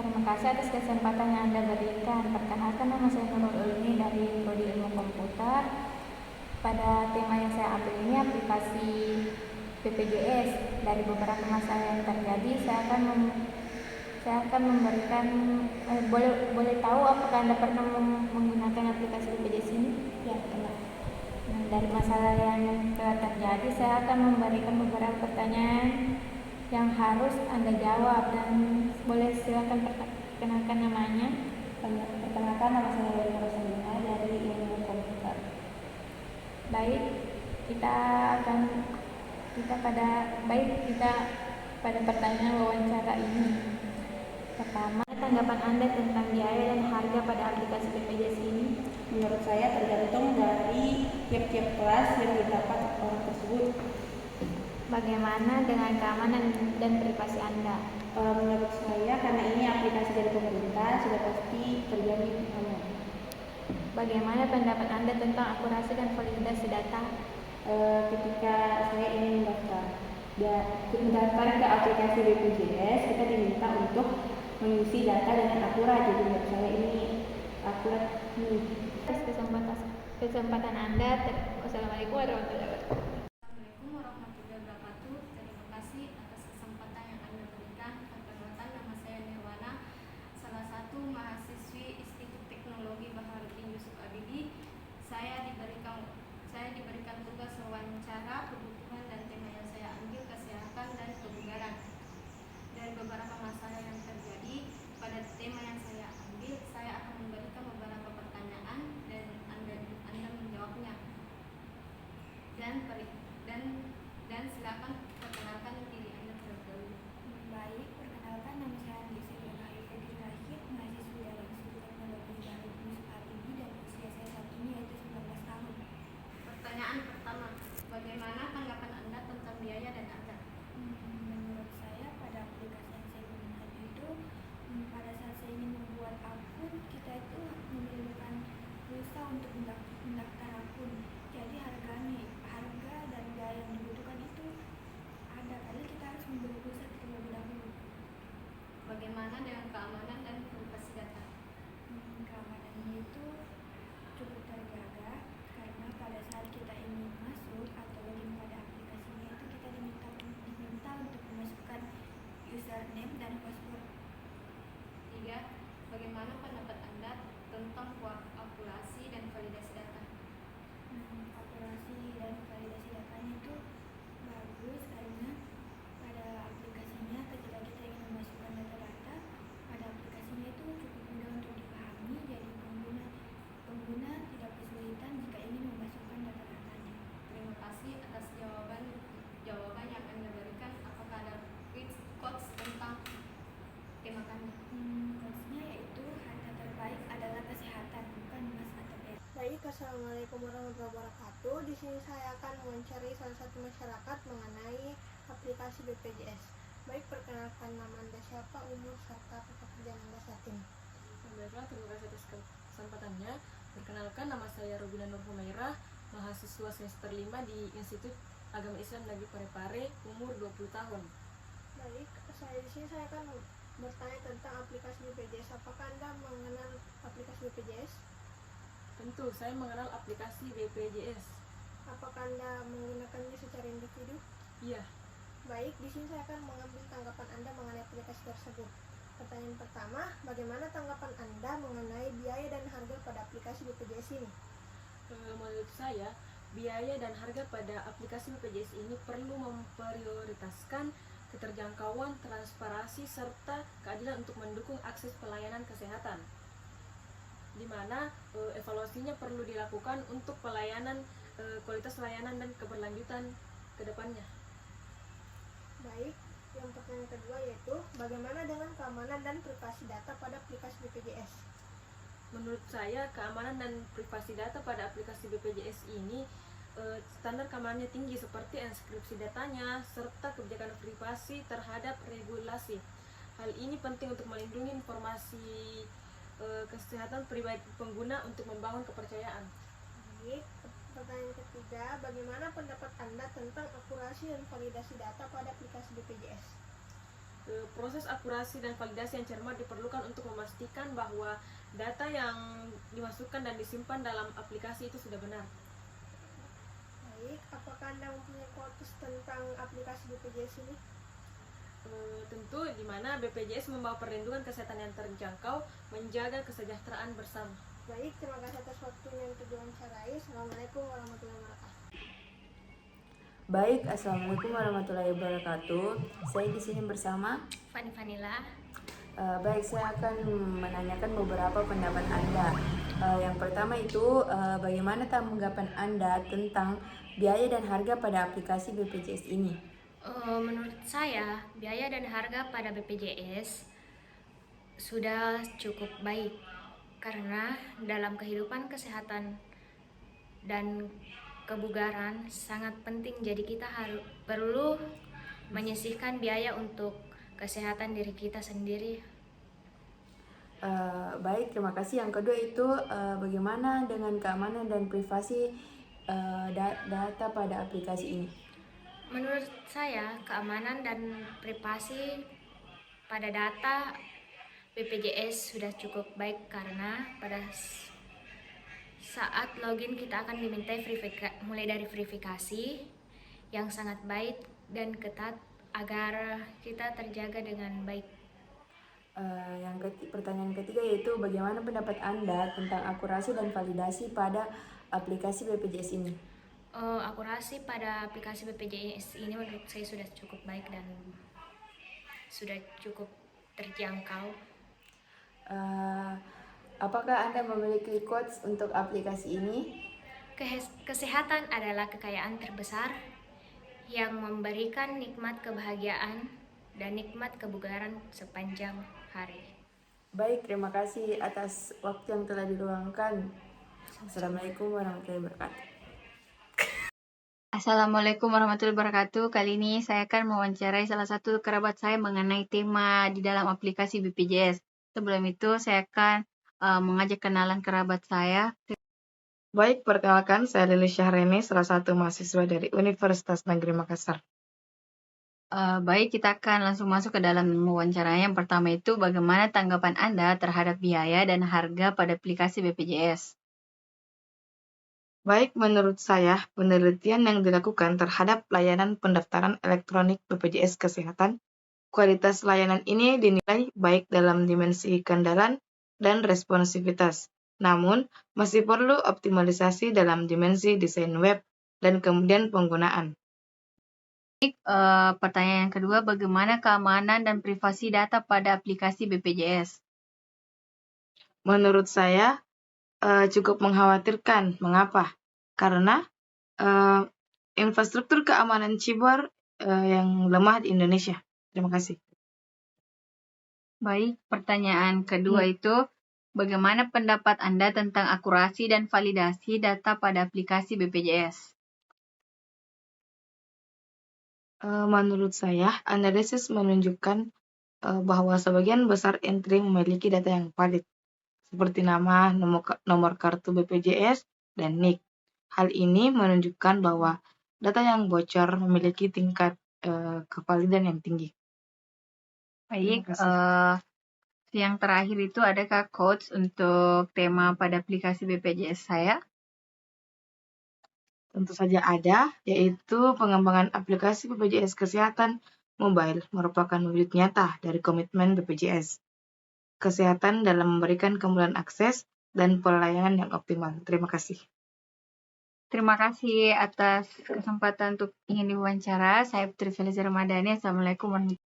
Terima kasih atas kesempatan yang Anda berikan. Perkenalkan, nama saya Nurul Ulmi dari Prodi Ilmu Komputer. Pada tema yang saya ambil ini aplikasi BPJS. Dari beberapa masalah yang terjadi, saya akan memberikan boleh tahu apakah Anda pernah menggunakan aplikasi BPJS ini? Ya, pernah. Nah, dari masalah yang telah terjadi, saya akan memberikan beberapa pertanyaan yang harus Anda jawab, dan boleh silakan perkenalkan namanya. Perkenalkan, nama saya Nurul Ulmi dari Ilmu Komputer. Baik, kita pada pertanyaan wawancara ini. Pertama, tanggapan Anda tentang biaya dan harga pada aplikasi BPJS ini? Menurut saya tergantung dari tiap-tiap kelas yang didapat orang tersebut. Bagaimana dengan keamanan dan privasi Anda? Menurut saya, karena ini aplikasi dari pemerintah, sudah pasti terjamin aman. Bagaimana pendapat Anda tentang akurasi dan validasi data? Ketika saya ingin mendaftar ke aplikasi BPJS, kita diminta untuk mengisi data dengan akurat. Jadi menurut saya ini akurat. Atas kesempatan Anda. Wassalamualaikum warahmatullahi wabarakatuh. Assalamualaikum warahmatullahi wabarakatuh. Terima kasih atas kesempatan yang Anda berikan. Perkenalkan, nama saya Nirwana, salah satu mahasiswi Institut Teknologi Baharudin Yusuf Habibie. Saya diberikan tugas wawancara kebutuhan, dan tema yang saya ambil kesehatan dan kebugaran. Dari beberapa masalah yang terjadi pada tema yang saya ambil, saya akan memberikan beberapa pertanyaan dan Anda menjawabnya. Dan silakan perkenalkan diri Anda terlebih dahulu. Baik, perkenalkan, nama saya Andi Sirwanayu Fitri Rashid, mahasiswi dari Institut Teknologi Baharudin Yusuf Habibie, dan usia saya saat ini yaitu 19 tahun. Pertanyaan pertama, bagaimana tanggapan Anda tentang biaya dan harga? Menurut saya, pada aplikasi yang saya gunakan itu, pada saat saya ingin membuat akun, kita itu memerlukan pulsa untuk mendaftar akun. Jadi harga dan biaya yang dibutuhkan itu ada, kali kita harus membeli pulsa terlebih dahulu. Bagaimana dengan keamanan dan privasi data? Keamanannya itu cukup terjaga, karena pada saat kita ingin masuk atau login pada aplikasinya itu kita diminta untuk memasukkan username dan password. 3. Bagaimana pendapat Anda tentang akurasi dan validasi data? Akurasi dan validasi datanya itu bagus, karena pada aplikasinya ketika kita ingin memasukkan data-data, pada aplikasinya itu cukup mudah untuk dipahami, jadi pengguna tidak kesulitan jika ingin memasukkan data-datanya. Terima kasih atas jawaban yang Anda berikan. Apakah ada quotes tentang tema kami? Quotesnya yaitu harta terbaik adalah kesehatan, bukan emas atau perak. Baik, assalamualaikum warahmatullahi wabarakatuh. Di sini saya akan mewawancari salah satu masyarakat mengenai aplikasi BPJS. Baik, perkenalkan nama Anda siapa, umur, serta pekerjaan Anda saat ini. Baiklah, terima kasih atas kesempatannya. Perkenalkan, nama saya Robina Nur Humairah, mahasiswa semester 5 di Institut Agama Islam Negeri Parepare, umur 20 tahun. Baik, di sini saya akan bertanya tentang aplikasi BPJS. Apakah Anda mengenal aplikasi BPJS? Tentu, saya mengenal aplikasi BPJS. Apakah Anda menggunakannya secara individu? Iya. Baik, di sini saya akan mengambil tanggapan Anda mengenai aplikasi tersebut. Pertanyaan pertama, bagaimana tanggapan Anda mengenai biaya dan harga pada aplikasi BPJS ini? Menurut saya, biaya dan harga pada aplikasi BPJS ini perlu memprioritaskan keterjangkauan, transparansi, serta keadilan untuk mendukung akses pelayanan kesehatan, di mana evaluasinya perlu dilakukan untuk kualitas pelayanan dan keberlanjutan ke depannya. Baik, yang pertanyaan kedua yaitu bagaimana dengan keamanan dan privasi data pada aplikasi BPJS? Menurut saya, keamanan dan privasi data pada aplikasi BPJS ini standar keamanannya tinggi, seperti enkripsi datanya serta kebijakan privasi terhadap regulasi. Hal ini penting untuk melindungi informasi kesehatan pribadi pengguna untuk membangun kepercayaan. Baik, pertanyaan ketiga, bagaimana pendapat Anda tentang akurasi dan validasi data pada aplikasi BPJS? Proses akurasi dan validasi yang cermat diperlukan untuk memastikan bahwa data yang dimasukkan dan disimpan dalam aplikasi itu sudah benar. Baik, apakah Anda mempunyai quotes tentang aplikasi BPJS ini? Tentu di mana BPJS membawa perlindungan kesehatan yang terjangkau, menjaga kesejahteraan bersama. Baik, terima kasih atas waktunya untuk diwawancarai. Assalamualaikum warahmatullahi wabarakatuh. Baik, assalamualaikum warahmatullahi wabarakatuh. Saya di sini bersama Fani Vanila. baik, saya akan menanyakan beberapa pendapat Anda. Yang pertama itu, bagaimana tanggapan Anda tentang biaya dan harga pada aplikasi BPJS ini? Menurut saya, biaya dan harga pada BPJS sudah cukup baik karena dalam kehidupan kesehatan dan kebugaran sangat penting, jadi kita perlu menyisihkan biaya untuk kesehatan diri kita sendiri. Baik, terima kasih. Yang kedua itu, bagaimana dengan keamanan dan privasi data pada aplikasi ini? Menurut saya, keamanan dan privasi pada data BPJS sudah cukup baik karena pada saat login kita akan dimintai mulai dari verifikasi yang sangat baik dan ketat agar kita terjaga dengan baik. Pertanyaan ketiga yaitu, bagaimana pendapat Anda tentang akurasi dan validasi pada aplikasi BPJS ini? Akurasi pada aplikasi BPJS ini menurut saya sudah cukup baik dan sudah cukup terjangkau. Apakah Anda memiliki quotes untuk aplikasi ini? Kesehatan adalah kekayaan terbesar yang memberikan nikmat kebahagiaan dan nikmat kebugaran sepanjang hari. Baik, terima kasih atas waktu yang telah diluangkan. Assalamualaikum warahmatullahi wabarakatuh. Assalamualaikum warahmatullahi wabarakatuh. Kali ini saya akan mewawancarai salah satu kerabat saya mengenai tema di dalam aplikasi BPJS. Sebelum itu saya akan mengajak kenalan kerabat saya. Baik, perkenalkan saya Lilis Syahreni, salah satu mahasiswa dari Universitas Negeri Makassar. Baik, kita akan langsung masuk ke dalam wawancara. Yang pertama itu, bagaimana tanggapan Anda terhadap biaya dan harga pada aplikasi BPJS? Baik, menurut saya, penelitian yang dilakukan terhadap layanan pendaftaran elektronik BPJS Kesehatan, kualitas layanan ini dinilai baik dalam dimensi keandalan dan responsivitas. Namun, masih perlu optimalisasi dalam dimensi desain web dan kemudian penggunaan. Pertanyaan yang kedua, bagaimana keamanan dan privasi data pada aplikasi BPJS? Menurut saya, cukup mengkhawatirkan. Mengapa? Karena infrastruktur keamanan siber yang lemah di Indonesia. Terima kasih. Baik, pertanyaan kedua itu, bagaimana pendapat Anda tentang akurasi dan validasi data pada aplikasi BPJS? Menurut saya, analisis menunjukkan bahwa sebagian besar entry memiliki data yang valid, seperti nama, nomor kartu BPJS, dan NIK. Hal ini menunjukkan bahwa data yang bocor memiliki tingkat kevalidan yang tinggi. Baik, yang terakhir itu, adakah quotes untuk tema pada aplikasi BPJS saya? Tentu saja ada, yaitu pengembangan aplikasi BPJS Kesehatan Mobile merupakan wujud nyata dari komitmen BPJS Kesehatan dalam memberikan kemudahan akses dan pelayanan yang optimal. Terima kasih. Terima kasih atas kesempatan untuk ingin diwawancara. Saya Putri Feliza Ramadhani. Assalamualaikum warahmatullahi wabarakatuh.